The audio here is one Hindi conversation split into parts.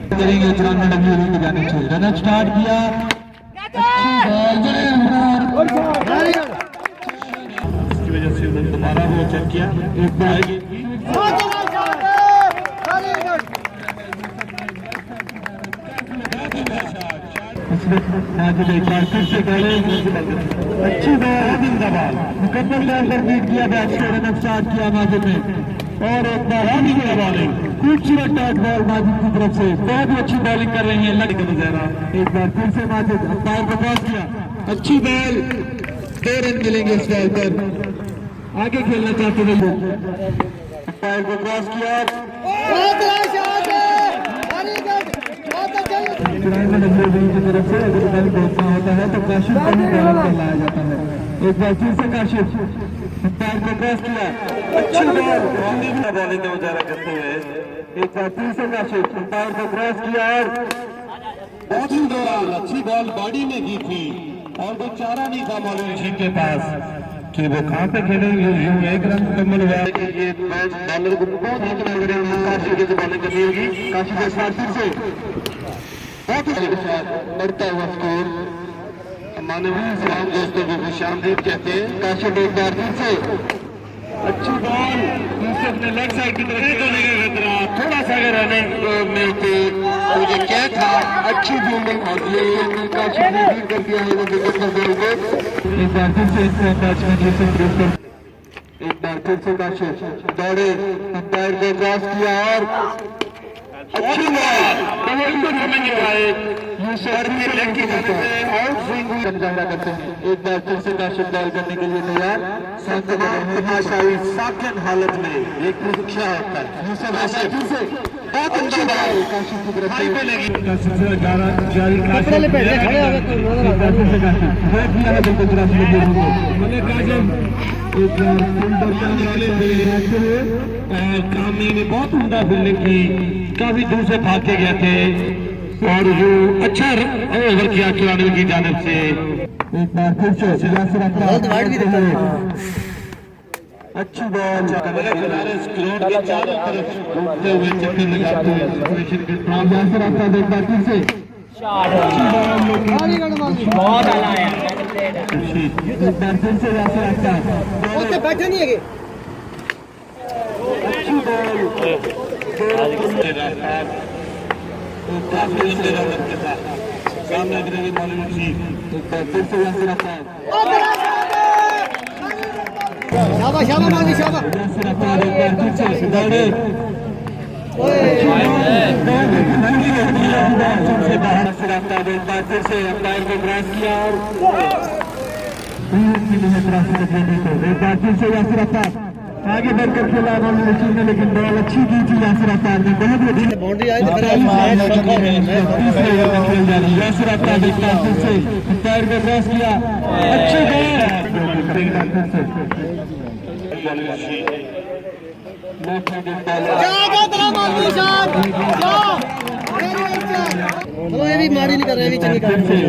करेंगे 94 डब्ल्यू की जाने से रन स्टार्ट किया। इसकी वजह से उन्होंने दोबारा वो चेक किया। एक बार फिर से अच्छी बॉल मुकम्मल तौर पर बीट किया, बैट से रन स्टार्ट किया माजिद ने और एक बार आगे की बॉलिंग खूबसूरत डॉट बॉल माजिद की तरफ से, बहुत ही अच्छी बॉलिंग कर रही है लड़के मुजैरा। एक बार फिर से माजिद अंपायर को क्रॉस किया, अच्छी बॉल 2 रन मिलेंगे इस बॉल पर, आगे खेलना चाहते थे लोग। अंपायर को क्रॉस किया, की तरफ से अगर बॉल देखना होता है तो काशिफ को ही बॉलर पर लाया जाता है। एक बार फिर से काशिफ अंपायर को क्रॉस किया, अच्छी बॉल बॉलिंग का मुजाहरा करते हुए एक बार फिर से काशिफ अंपायर को क्रॉस किया और बहुत ही दौरान अच्छी बॉल बॉडी में की थी और कोई चारा नहीं था मौलवी रशीद के पास कि वो कहाँ पे खेले। यूं 1 रन मुकम्मल हुआ कि ये मैच बॉलर को बहुत ही काशिफ की बॉलिंग करनी होगी। काशिफ के साथ फिर से बहुत ही बढ़ता हुआ स्कोर, मानवीय सलाम दोस्तों को खुशामदीद कहते हैं। काशिफ एक बार फिर से अच्छी बॉल यूसुफ ने लेग साइड की तरफ देने का खतरा, थोड़ा सा अगर रनिंग में होते मुझे क्या था, अच्छी फील्डिंग होती है काशिफ ने फील्ड कर दिया है विकेट पर बॉल को। एक बार फिर से बैट्समैन यूसुफ कर, एक बार फिर से काशिफ दौड़े, अंपायर को क्रॉस किया और अच्छी बॉल मुजाहरा करते हैं। एक बार फिर से काशिफ बॉल करने के लिए तैयार, साकिन हालत में एक परीक्षा होता है। यूसुफ ऐसे फिर से बहुत अच्छी बॉल काशिफ की तरफ से जारी, कामनी ने बहुत उम्दा फील्डिंग की, काफी दूर से भाग के गए थे और जो अच्छा ओवर किया खिलाड़ियों की जानिब से। एक बार फिर से अच्छी बॉल के चारों तरफ घूमते हुए चक्कर लगाते हुए सिचुएशन के एक बार फिर से बहुत आला है। एक बार फिर से बैठा नहीं है अच्छी बॉल काफी लंबे रन के साथ सामने गिरेगी मौलवी रशीद। एक बार फिर से यासिर अफ्तार, शाबाश शाबाश माजी शाबाश, यासिर अफ्तार एक बार फिर से दौड़े, यासिर अफ्तार एक बार फिर से अंपायर को क्रॉस किया और एक बार फिर से यासिर अफ्तार आगे बढ़कर खेला मौलवी रशीद ने, लेकिन बॉल अच्छी की थी यासिर अफ्तार ने, बहुत बाउंड्री आई यासिर अफ्तार एक बार फिर से अंपायर को क्रॉस किया, अच्छी बॉल ये भी मारी नहीं कर रहे, अंपायर को क्रॉस किया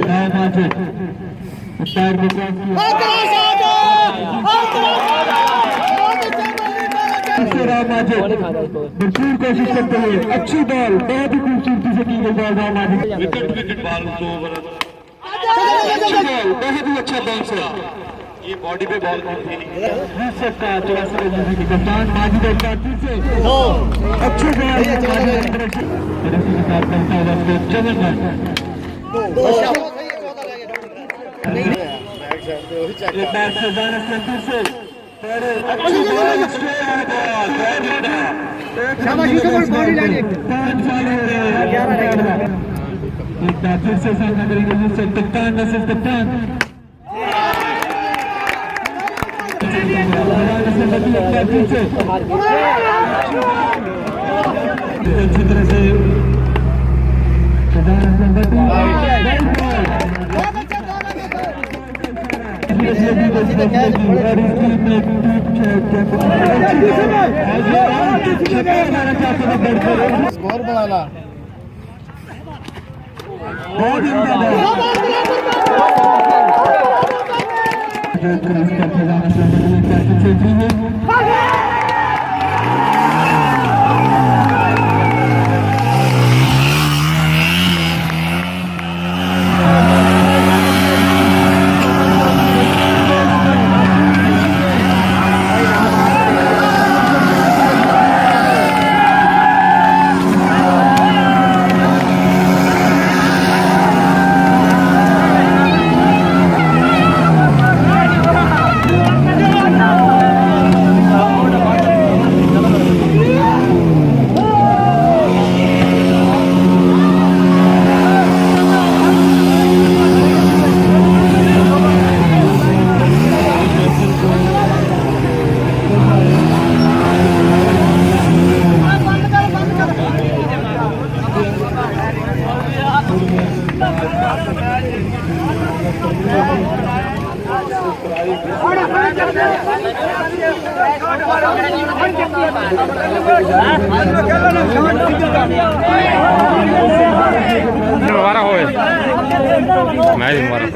भरपूर कोशिश करते हुए अच्छी बॉल, बहुत ही खूबसूरती से की गई बॉल विकेट बॉल, बहुत ही अच्छा बॉल से ये बॉडी पे बॉल थी कप्तान माजिद एक बार फिर से अच्छी बॉल फिर से सामना करेंगे कप्तान नसीब कप्तान अच्छी तरह से स्कोर बढ़ाना बहुत दोबारा होए मैं भी दोबारा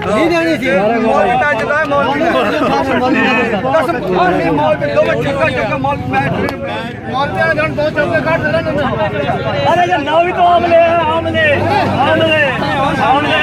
नहीं देनी थी मॉल में मैच होता है मॉल में दो बच्चे का मॉल में दो चौके काट रहे अरे यार नाव भी तो आमले आमले आमले आमले